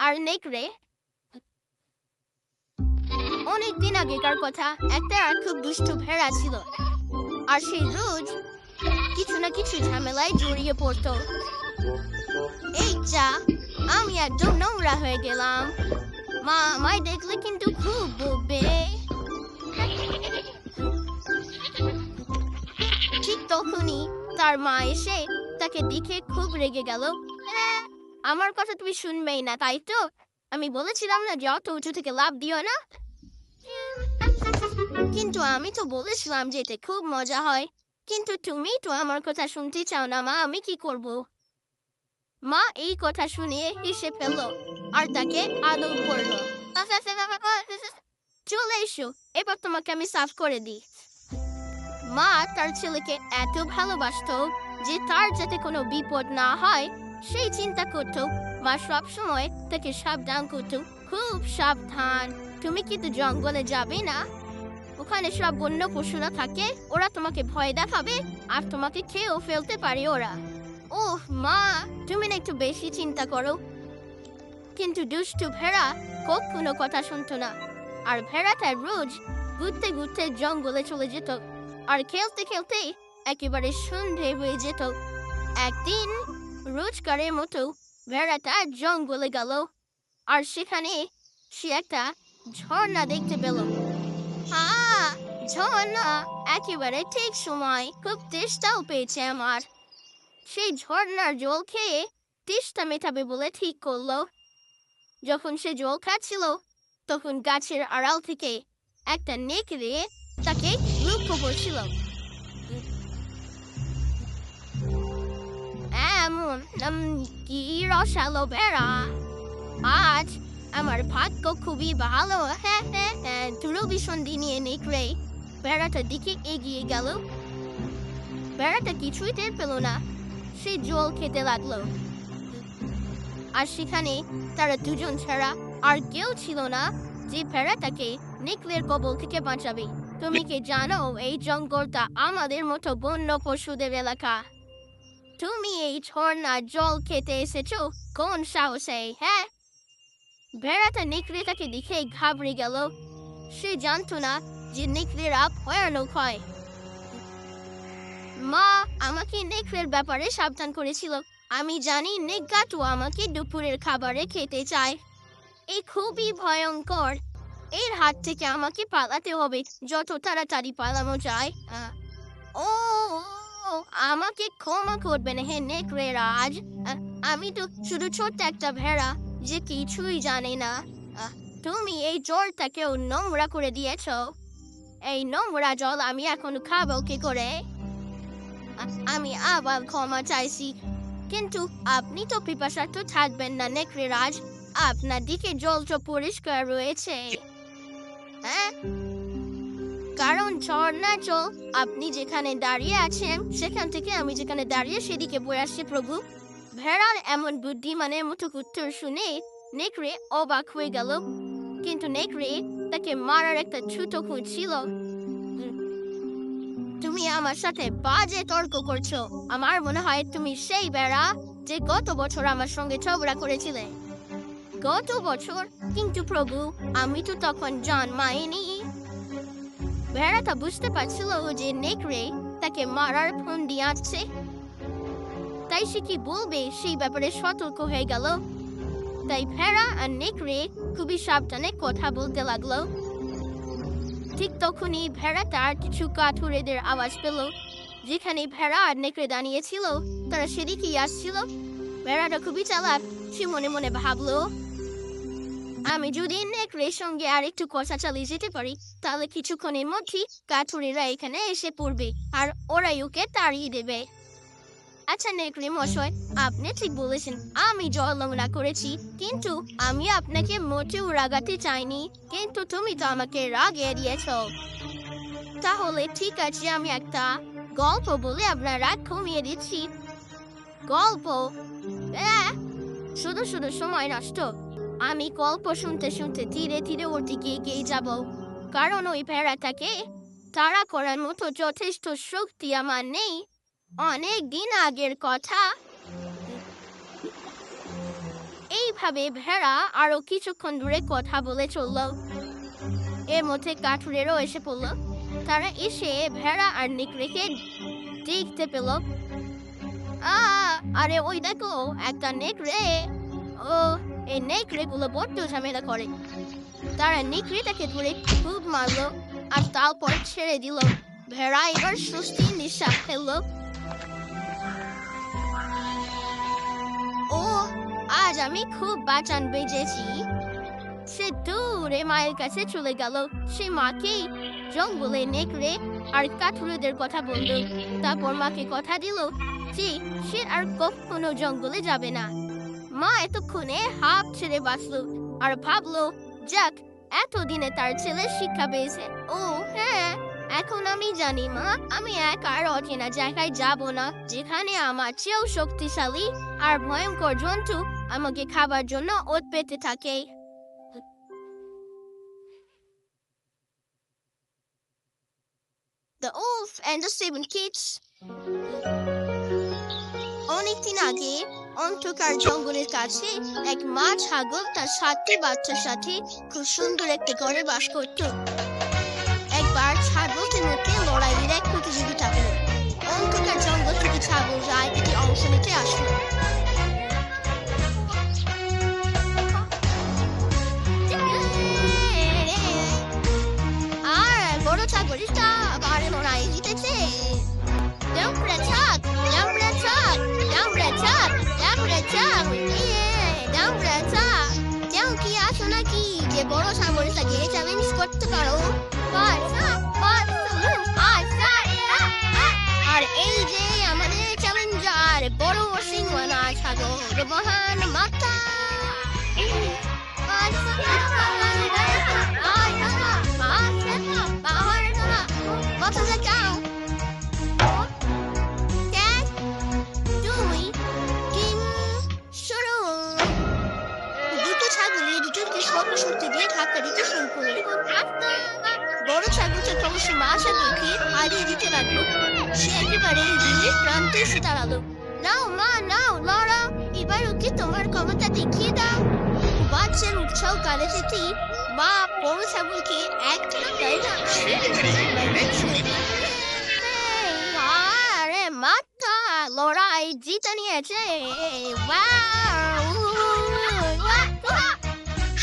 আর নেকড়ে অনেকদিন আগেকার কথা, একটা খুব দুষ্টু ভেড়া ছিল। আর সে রোজ কিছু না কিছু ঝামেলায় জড়িয়ে পড়তো। এই যা, আমি একদম নোংরা হয়ে গেলাম, মা আমায় দেখলে কিন্তু খুব বকবে। ঠিক তখনই তার মা এসে তাকে দেখে খুব রেগে গেল। আমার কথা তুমি শুনবেই না, তাই তো? আমি বলেছিলাম না যে অত উঁচু থেকে লাফ দিও না। কিন্তু আমি তো বলেছিলাম যে এতে খুব মজা হয়। কিন্তু তুমি তো আমার কথা শুনতে চাও না, মা। আমি কি করব? মা এই কথা শুনে হেসে ফেলল আর তাকে আদর করলো। চলে এসো, এবার তোমাকে আমি সাফ করে দিই। মা তার ছেলেকে এত ভালোবাসতো যে তার যাতে কোনো বিপদ না হয় সেই চিন্তা করতো। মা সব সময় তাকে সাবধান করতো, খুব সাবধান। তুমি কিন্তু জঙ্গলে যাবে না, ওখানে সব বন্য পশুরা থাকে, ওরা তোমাকে ভয় দেখাবে আর তোমাকে খেয়েও ফেলতে পারে ওরা। ওহ মা, তুমি না একটু বেশি চিন্তা করো। কিন্তু দুষ্টু ভেড়া কখনো কথা শুনতো না। আর ভেড়াটা রোজ ঘুরতে ঘুরতে জঙ্গলে চলে যেত আর খেলতে খেলতে একেবারে সন্ধে হয়ে যেত। একদিন রোজকারের মতো ভেড়াটা জঙ্গলে গেল আর সেখানে সে একটা ঝর্ণা দেখতে পেল। ঝর্ণা! একেবারে ঠিক সময়, খুব তেষ্টাও পেয়েছে আমার। সেই ঝর্ণার জল খেয়ে তেষ্টা মেটাবে বলে ঠিক করলো। যখন সে জল খাচ্ছিল তখন গাছের আড়াল থেকে একটা নেকড়ে তাকে লক্ষ্য করছিল। এমন কি রসালো ভেড়া! আজ আমার ভাগ্য খুবই ভালো। হ্যাঁ হ্যাঁ হ্যাঁ, দূরভিসন্ধি নিয়ে নেকড়ে ভেড়াটার দিকে এগিয়ে গেল। ভেড়াটা কিছুই টের পেল না, সে জল খেতে লাগলো। আর সেখানে তারা দুজন ছাড়া আর কেউ ছিল না যে ভেড়াটাকে নেকড়ের কবল থেকে বাঁচাবে। তুমি কি জানো এই জঙ্গলটা আমাদের মতো বন্য পশুদের এলাকা? তুমি এই ঝর্ণার জল খেতে এসেছো কোন সাহসে? হ্যাঁ? ভেড়াটা নেকড়েটাকে দেখে ঘাবড়ে গেল। সে জানতো না যে নেকড়েরা ভয়ানক হয়। মা আমাকে নেকড়ের ব্যাপারে সাবধান করেছিল। আমি জানি নেকড়াটা আমাকে দুপুরের খাবারে খেতে চায়। এই খুবই ভয়ঙ্কর, এর হাত থেকে আমাকে পালাতে হবে, যত তাড়াতাড়ি পালানো যায়। ও ও, আমাকে ক্ষমা করবেন হে নেকড়ে রাজ। আমি তো শুধু ছোট্ট একটা ভেড়া যে কিছুই জানে না। তুমি এই জলটাকেও নোংরা করে দিয়েছ। এই নোংরা জল আমি এখন খাবো কি করে? আমি আবার ক্ষমা চাইছি, কিন্তু আপনি তো পিপাসার্থ থাকবেন না নেকড়ে রাজ। আপনার দিকে জল তো পরিষ্কার রয়েছে। হ্যাঁ, কারণ ঝর্ণার জল আপনি যেখানে দাঁড়িয়ে আছেন সেখান থেকে আমি যেখানে দাঁড়িয়ে সেদিকে বয়ে আসছে প্রভু। ভেড়ার এমন বুদ্ধিমানের মতো উত্তর শুনে নেকড়ে অবাক হয়ে গেল। কিন্তু নেকড়ে তাকে মারার একটা ছুতো খুঁজছিল। তুমি আমার সাথে বাজে তর্ক করছো। আমার মনে হয় তুমি সেই ভেড়া যে গত বছর আমার সঙ্গে ঝগড়া করেছিলে। গত বছর? কিন্তু প্রভু, আমি তো তখন জন্মাইনি। ভেড়াটা বুঝতে পারছিল যে নেকড়ে তাকে মারার ফন্দি আঁটছে, তাই সে কি বলবে সেই ব্যাপারে সতর্ক হয়ে গেল। তাই ভেড়া আর নেকড়ে খুবই সাবধানে কথা বলতে লাগলো। ঠিক তখনই ভেড়া তার কিছু কাঠুরেদের আওয়াজ পেল। যেখানে ভেড়া আর নেকড়ে দাঁড়িয়েছিল তারা সেদিকেই আসছিল। ভেড়াটা খুবই চালাক, সে মনে মনে ভাবলো, আমি যদি নেকড়ের সঙ্গে আর একটু কথা চালিয়ে যেতে পারি তাহলে কিছুক্ষণের মধ্যেই কাঠুরেরা এখানে এসে পড়বে আর ওরাই ওকে তাড়িয়ে দেবে। আচ্ছা নেকড়ে মশাই, আপনি ঠিক বলেছেন, আমি জল নোংরা করেছি, কিন্তু আমি আপনাকে মোটেও রাগাতে চাইনি। কিন্তু তুমি তো আমাকে রাগিয়ে দিয়েছ। তাহলে ঠিক আছে, আমি একটা গল্প বলে আপনার রাগ কমিয়ে দিচ্ছি। গল্প? শুধু শুধু সময় নষ্ট। আমি গল্প শুনতে শুনতে ধীরে ধীরে ওর দিকে এগিয়ে যাব, কারণ ওই ভেড়াটাকে তাড়া করার মতো যথেষ্ট শক্তি আমার নেই। অনেক দিন আগের কথা। এইভাবে ভেড়া আরো কিছুক্ষণ ধরে কথা বলে চলল। এর মধ্যে কাঠুরেরও এসে পড়ল। তারা এসে ভেড়া আর নেকড়েকে দেখতে পেল। আরে ওই দেখো একটা নেকড়ে। ও এই নেকড়ে গুলো বড্ড ঝামেলা করে। তারা নেকড়েটাকে ধরে খুব মারলো আর তারপর ছেড়ে দিল। ভেড়া এবার স্বস্তির নিঃশ্বাস ফেলল। ও আজ আমি খুব বাঁচান বেঁচেছি। সে দূরে মায়ের কাছে চলে গেল। সে মাকে জঙ্গলে নেকড়ে আর কাঠুরেদের কথা বলল। তারপর মাকে কথা দিল যে সে আর কখনো জঙ্গলে যাবে না। মা এতক্ষণে হাঁপ ছেড়ে বাঁচলো আর ভাবলো, যাক, এতদিনে তার ছেলে শিক্ষা পেয়েছে। ও হ্যাঁ, এখন আমি জানি মা, আমি এক আর অচেনা জায়গায় যাব না, যেখানে আমার চেয়েও শক্তিশালী আর ভয়ঙ্কর জন্তু আমাকে খাবার জন্য ওত পেতে থাকে। The Wolf and the Seven Kids. অনেকদিন আগে অন্ধকার জঙ্গলের কাছে এক মা ছাগল তার 7টি বাচ্চার সাথে খুব সুন্দর একটা ঘরে বাস করত। একবার ছাগলদের মধ্যে লড়াইয়ের এক প্রতিযোগিতা হলো। অন্ধকার জঙ্গল থেকে ছাগলরা এটি অংশ নিতে আসলো। আর বড় ছাগলটা আবারে লড়াই জিতেছে। কি আসো নাকি যে বড় ছাগলটাকে চ্যালেঞ্জ করতে পারো? আর এই যে আমাদের চ্যালেঞ্জার বড় সিংহনা ছাগল মহান মাতা। বড় ছাগলটা ক্রমশ মা ছাগলকে হারিয়ে দিতে লাগলো। সে একেবারে দিনের প্রান্তে এসে দাঁড়ালো। নাও মা, নাও, লড়াও, এবার ওকে তোমার ক্ষমতা দেখিয়ে দাও। বাচ্চার উৎসাহ কালে যেতেই মা বড় ছাগলকে এক আরে মাথা লড়াই জিতে নিয়েছে।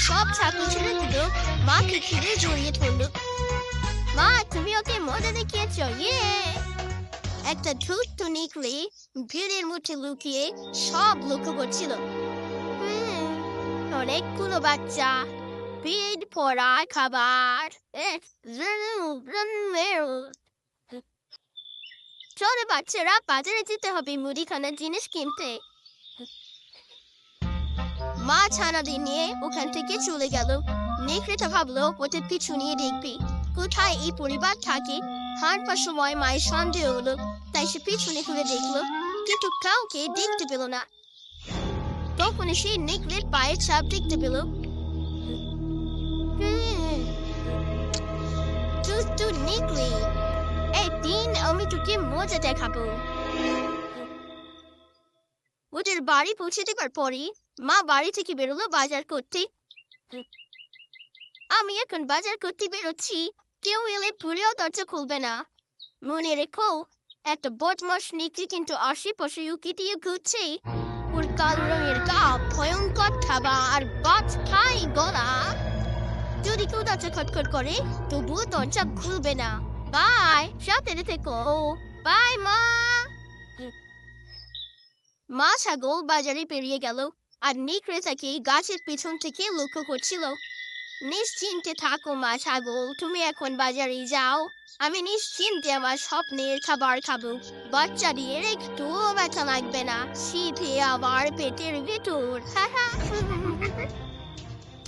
সব ছাগল ছেড়ে দিল, মাকে ঘিরে জড়িয়ে ধরলো। মা, তুমি ওকে মজা দেখিয়েছ। একটা ধূর্ত নেকড়ে ভিড়ের মধ্যে লুকিয়ে সব লক্ষ্য করছিল। অনেকগুলো বাচ্চা, পেট ভরা খাবার। চলো বাচ্চারা, বাজারে যেতে হবে মুদিখানার জিনিস কিনতে। মা ছানাদের নিয়ে ওখান থেকে চলে গেল। নেকড়েটা ভাবলো ওদের পিছু নিয়ে দেখবে কোথায় এই পরিবার থাকে। হাঁটবার সময় মায়ের সন্দেহ হলো, তাই সে পিছনে ঘুরে দেখলো, কিন্তু কাউকে দেখতে পেল না। তখন সে নেকড়ের পায়ের ছাপ দেখতে পেল। নেকড়ে, একদিন আমি তোকে মজা দেখাবো। ওদের বাড়ি পৌঁছে দেবার পরে মা বাড়ি থেকে বেরোলো বাজার করতে। আমি এখন বাজার করতে বেরোচ্ছি, কেউ এলে ভুলেও দরজা খুলবে না। মনে রেখো, একটা বদমাস নেকড়ে কিন্তু আশেপাশে উকি দিয়ে ঘুরছে। ওর কালো রঙের গা, ভয়ঙ্কর থাবা আর বাজ খাই গলা। যদি কেউ দরজা খটখট করে তবুও দরজা খুলবে না। বাই, সাবধানে থেকো। বাই মা। মা ছাগল বাজারে পেরিয়ে গেল আর নেকড়ে তাকে গাছের পিছন থেকে লক্ষ্য করছিল। নিশ্চিন্তে থাকো মা ছাগল, তুমি এখন বাজারে যাও। আমি নিশ্চিন্তে আমার স্বপ্নের খাবার খাবো। বাচ্চাদের একটুও ব্যথা লাগবে না, শীতে আবার পেটের ভেতর।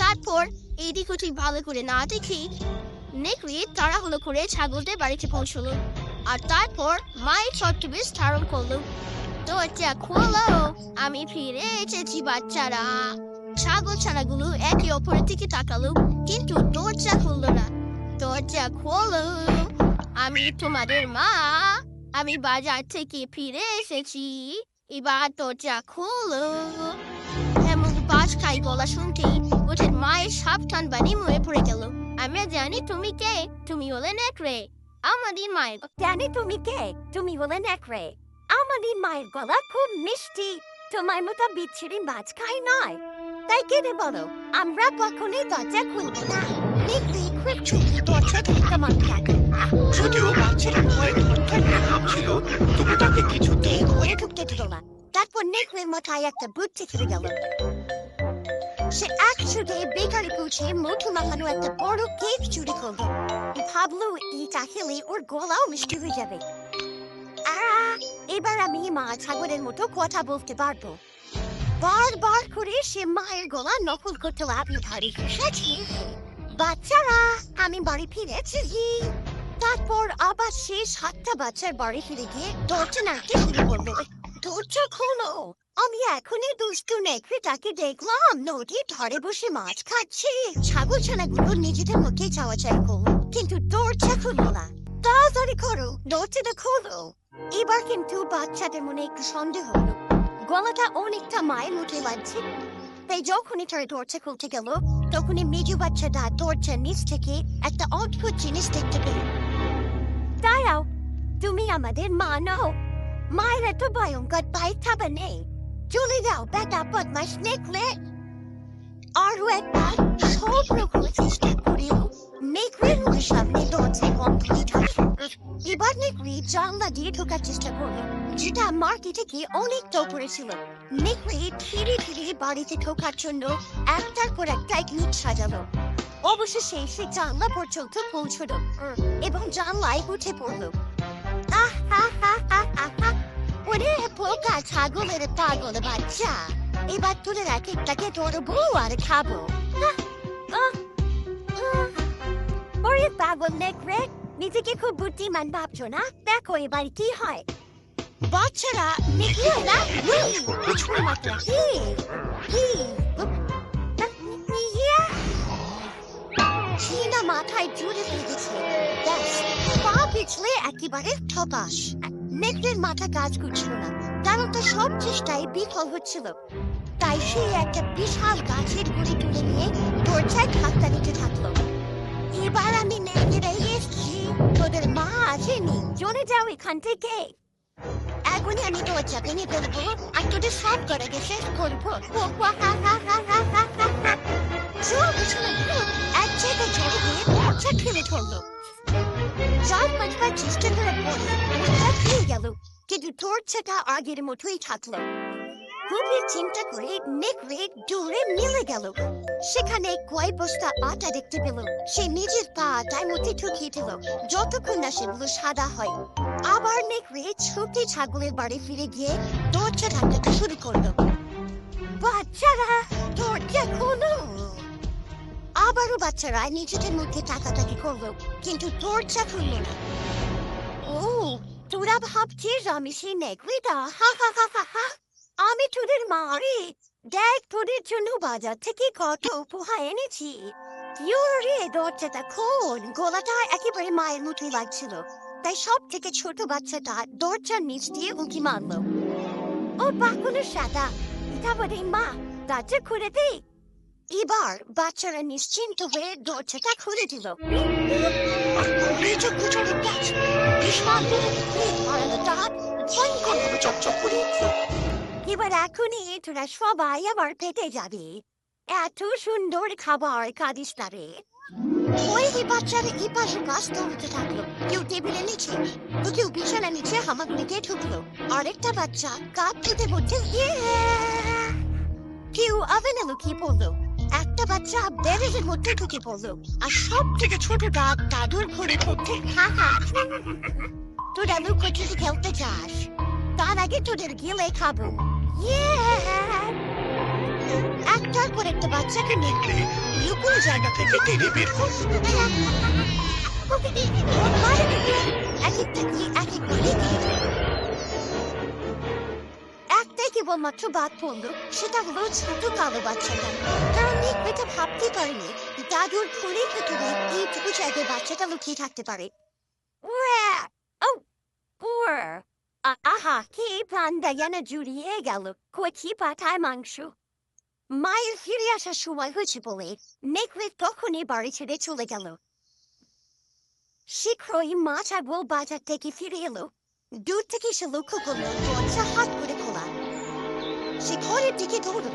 তারপর এদিক ওদিক ভালো করে না দেখে নেকড়ে তাড়াহুড়ো করে ছাগলদের বাড়িতে পৌঁছলো আর তারপর মায়ের ছদ্মবেশ ধারণ করলো। দরজা খোলো, আমি ফিরে এসেছি বাচ্চারা। ছাগল ছানাগুলো একে অপরের দিকে তাকালো, কিন্তু দরজা খুললো না। দরজা খোলো, আমি তোমাদের মা। আমি বাজার থেকে ফিরে এসেছি, এবার দরজা খোলো। এমন মাছ খাই গলা শুনতেই ওঠের মায়ের সাবধান বাণী মুয়ে পড়ে গেল। আমরা জানি তুমি কে, তুমি হলে নেকড়ে। আমাদের মায়ের জানি তুমি কে, তুমি হলে নেকড়ে। আমাদের মায়ের গলা খুব মিষ্টি, তোমার মতো বিচ্ছিরি মাছ খাই নয়। তাই কেটে বলো, আমরা কখনোই দরজা খুলবো না। নেকড়ে খুব চুপি দরজা খুলতে মন থাকে। যদিও বাচ্চারা ভয়ে থরথর কাঁপছিল, তবু তাকে কিছুতেই ঘরে ঢুকতে দিল না। তারপর নেকড়ের মাথায় একটা বুদ্ধি ফিরে গেল। সে একসাথে বেকারি পৌঁছে মোটু মাখানো একটা বড় কেক চুরি করলো। ভাবলো এটা খেলে ওর গলাও মিষ্টি হয়ে যাবে। এবার আমি মা ছাগলের মতো কথা বলতে পারবো। বারবার করে সে মায়ের গলা নকল করতে লাগলো। বাড়ি এসেছি বাচ্চারা, আমি বাড়ি ফিরেছি। তারপর আবার সে 7টা বাচ্চার বাড়ি ফিরে গিয়ে দরজা নাড়তে শুরু করলো। দরজা খোলো, আমি এখনই দুষ্টু নেকড়েটাকে দেখলাম নদীর ধারে বসে মাছ খাচ্ছে। ছাগল ছানাগুলো নিজেদের মধ্যে চাওয়া চাই করলো, কিন্তু দরজা খুললো না। তাড়াতাড়ি করো, দরজাটা খোলো। এবার কিন্তু বাচ্চাদের মনে একটু সন্দেহ হলো। গলাটা অনেকটা মায়ের মুঠে লাগছে। তাই যখনই তারা দরজা খুলতে গেল, তখনই মেজু বাচ্চাটা দরজার নিচ থেকে একটা অদ্ভুত জিনিস দেখতে পেল। দাঁড়াও, তুমি আমাদের মা নও। মায়ের এত ভয়ঙ্কর পায়ে থাবা নেই। চলে যাও বেটা বদমাস নেকড়ে। আরো একবার সব রকম চেষ্টা করেও নেকড়ের সামনে দরজায় বন্ধ হয়ে থাকে। এবার নেকড়ে জানলা দিয়ে ঢোকার চেষ্টা করলো, যেটা মাটি থেকে অনেকটা উপরে ছিল। নেকড়ে ধীরে ধীরে বাড়িতে ঢোকার জন্য একটার পর একটা টেকনিক সাজালো। অবশেষে সে জানলা পর্যন্ত পৌঁছলো এবং জানলায় উঠে পড়লো। ওরে পোকা ছাগলের পাগল বাচ্চা, এবার তোদের এক একটাকে ধরবো আর খাবো। ওরে পাগল নেকড়ে, নিজেকে খুব বুদ্ধিমান ভাবছো না? দেখো এবার কি হয়। বাচ্চারা নেকড়েরা চীনা মাথায় জুড়ে লেগেছে। পা পিছলে একেবারে ঠপাস। নেকড়ের মাথা কাজ করছিল না, কারণ তার সব চেষ্টায় বিফল হচ্ছিল। তাই সে একটা বিশাল গাছের গুড়ি তুলে নিয়ে দরজায় ধাক্কা দিতে থাকলো। এবার আমি নেকড়ে এসেছি, তোদের মা আসেনি, চলে যাও এখান থেকে। এখনই আমি দরজা ভেঙে ফেলবো আর তোদের সব করে শেষ করবো। এক জায়গায় ঝড়ে গিয়ে দরজা ঠেলে ধরলো। চার পাঁচবার চেষ্টা করার পরে দরজা খুলে গেল, কিন্তু দরজাটা আগের মতোই থাকলো। খুবই চিন্তা করে নেকড়ে দূরে মিলে গেল। সেখানে কয় বস্তা আটা দেখতে পেল। সে নিজের পা তার মধ্যে ঢুকিয়ে দিল, যতক্ষণ না সেগুলো সাদা হয়। আবার নেকড়ে ছুটে ছাগলের বাড়ি ফিরে গিয়ে দরজা ধাক্কাতে শুরু করলো। বাচ্চারা দরজা খোলো। আবারও বাচ্চারা নিজেদের মধ্যে টাকাটাকি করলো, কিন্তু দরজা খুললো না। ও, তোরা ভাবছিস আমি সেই নেকড়েটা? হা হা হা হা হা, আমি তোদের মারি। দেখ তোদের জন্য বাজার থেকে কত উপহার এনেছি। ইউরে দরজাটা খোল। গলাটা একেবারে মায়ের মুঠোয় লাগছিল, তাই সব থেকে ছোট বাচ্চাটা দরজার নিচ দিয়ে উঁকি মারলো। ও বাকুলো সাদা, এটা বলে মা, দরজা খুলে দে। এবার বাচ্চারা নিশ্চিন্ত হয়ে দরজাটা খুলে দিল। এবার এখনই তোরা সবাই আবার পেটে যাবে। এত সুন্দর খাবার কাঁদিস না রে। ওই বাচ্চারা এই পাশে কাজ দৌড়তে থাকলো। কেউ টেবিলে নিচে, কেউ বিছানা নিচে হামাগুড়িতে ঢুকলো। আরেকটা বাচ্চা কাপ ধুতে বলছে, কেউ আভেনে লুকিয়ে পড়লো। একটা বাচ্চা ব্যারেজের মধ্যে ঢুকে পড়লো। আর সব থেকে ছোটটা দাদুর ঘরে পড়ছে। হা হা, তোরা লুকোচুরি খেলতে চাস? তার আগে তোদের গিলে খাবো। একটার পর একটা বাচ্চাকে নেকড়ে লুকোনো জায়গা থেকে টেনে বের করলো। এক একটা কি এক এক করে একটাই কেবলমাত্র বাদ পড়লো, সেটা হলো ছোট কালো বাচ্চাটা। কারণ নেকড়েটা ভাবতে পারেনি দাদুর ঘরের ভেতরে এইটুকু জায়গায় বাচ্চাটা লুকিয়ে থাকতে পারে। আহা, কি প্রাণ দায়ানা জুড়িয়ে গেল। কচি পাঠায় মাংস। মায়ের ফিরে আসার সময় হয়েছে বলে নেকলেস তখনই বাড়ি ছেড়ে চলে গেল। শীঘ্রই মা ছাগল বাজার থেকে ফিরে এলো। দূর থেকে সে লক্ষ্য করলো দরজা হাত করে খোলা। সে ঘরের দিকে দৌড়লো।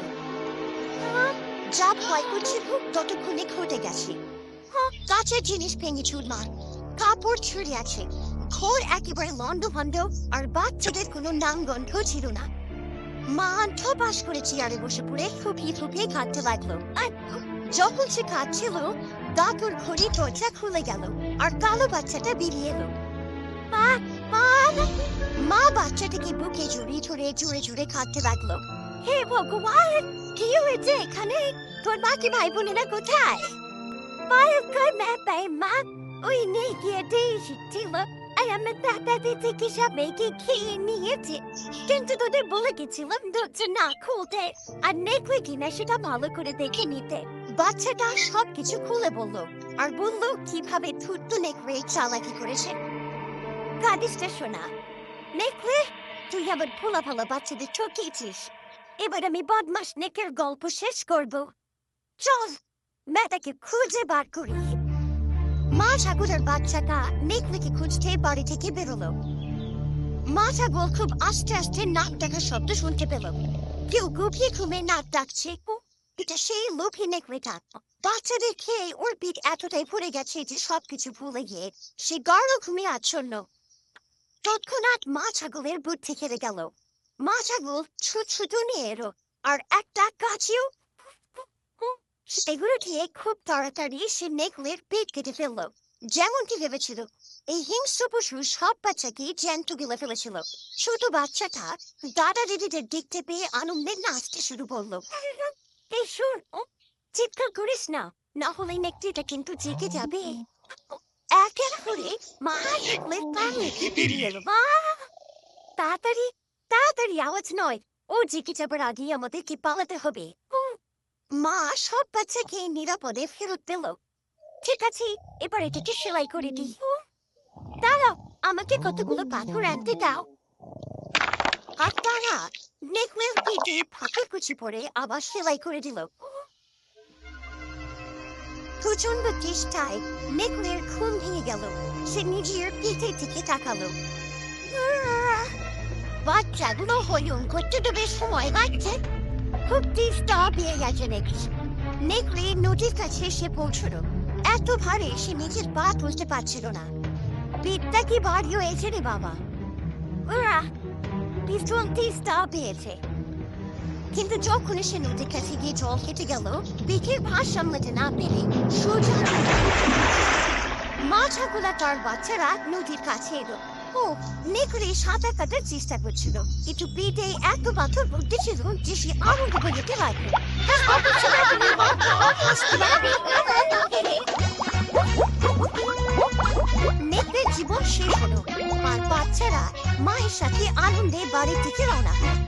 যা ভয় করছিল ততক্ষণে ঘটে গেছে। কাঁচের জিনিস ভেঙে চুরমার, কাপড় ছড়ে আছে, ঘর একেবারে লন্ডভন্ড, আর বাচ্চাদের কোনো নামগন্ধ ছিল না। মা ঠপাস করে চেয়ারে বসে পড়ে ফুপিয়ে ফুপিয়ে কাঁদতে লাগলো। আর যখন সে কাঁদছিল দাদুর ঘড়ি দরজা খুলে গেল আর কালো বাচ্চাটা বেরিয়ে এলো। মা মা মা বাচ্চাটাকে বুকে জড়িয়ে ধরে জোরে জোরে কাঁদতে লাগলো। হে ভগবান, কি হয়েছে এখানে? তোর বাকি ভাই বোনেরা কোথায়? মায়ের কই ম্যাপাই মা, ওই নেই গিয়ে এসেছিল আর আমার দাদাদের থেকে সবাইকে খেয়ে নিয়েছে, কিন্তু তোদের বলে গেছিলাম দরজা না খুলতে আর নেকলে কিনা সেটা ভালো করে দেখে নিতে। বাচ্চাটা সবকিছু খুলে বললো আর বললো কিভাবে থুতু নেকড়ে চালাকি করেছে। কাঁদিসটা শোনা নেকড়ে, তুই আবার ভোলা ভালো বাচ্চাদের ঠকিয়েছিস। এবার আমি বদমাস নেকের গল্প শেষ করব। চল মেয়েটাকে খুঁজে বার করি। মা ছাগলের বাচ্চাটা নেকড়েকে খুঁজতে বাড়ি থেকে বেরোলো। মা ছাগল খুব আস্তে আস্তে নাক ডাকার শব্দ শুনতে পেল। কেউ গভীর ঘুমে নাক ডাকছে। এটা সেই লোভী নেকড়েটা। বাচ্চাদের খেয়ে ওর পিঠ এতটাই ভরে গেছে যে সবকিছু ভুলে গিয়ে সে গাঢ় ঘুমে আচ্ছন্ন। তৎক্ষণাৎ মা ছাগলের বুদ্ধি খেলে গেল। মা ছাগল ছুট নিয়ে এলো আর একটা কাছেও সেগুলো দিয়ে খুব তাড়াতাড়ি সে নেকড়ের পেট কেটে ফেললো। যেমনটি ভেবেছিল, এই হিংস্র পশু সব বাচ্চাকে জ্যান্ত গিলে ফেলেছিল। ছোট বাচ্চাটা দাদা দিদিদের দেখতে পেয়ে আনন্দে নাচতে শুরু করলো। এই শোন, চিৎকার করিস না, না হলে নেকড়েটা কিন্তু জেগে যাবে। এক এক করে মা নেকড়ের পায়ে বেরিয়ে এলো। তাড়াতাড়ি তাড়াতাড়ি, আওয়াজ নয়, ও জেগে যাবার আগে আমাদেরকে পালাতে হবে। মা সব বাচ্চাকে নিরাপদে ফেরত পেল। ঠিক আছে, এবার এটাকে সেলাই করে দিই। দাঁড়াও, আমাকে কতগুলো পাথর আনতে দাও। আর তারা নেকলেস পিঠে ফাঁকা কুচি পরে আবার সেলাই করে দিল। প্রচন্ড চেষ্টায় নেকলের ঘুম ভেঙে গেল। সে নিজের পিঠের দিকে তাকালো। বাচ্চাগুলো হয়ন করতে তো বেশ সময় লাগছে। খুব চেষ্টা পেয়ে গেছে নেকড়ে নদীর কাছে এসে পৌঁছলো। এত ভারে সে নিজের পা তুলতে পারছিল না। পিঠটা কি ভারী হয়েছে রে বাবা। ওরা ভীষণ চেষ্টা পেয়েছে, কিন্তু যখন সে নদীর কাছে গিয়ে জল খেতে গেল, পিঠের ভার সামলাতে না পেরে সোজা মা ছাগল আর তার বাচ্চারা নদীর কাছে এলো। ও নেকড়ে সাঁতার কাটার চেষ্টা করছিল, কিন্তু পিঠে এত পাথর ভর্তি ছিল যে সে আনন্দ পেতে লাগলো। নেকড়ের জীবন শেষ হলো আর বাচ্চারা মায়ের সাথে আনন্দে বাড়ির দিকে রওনা হয়।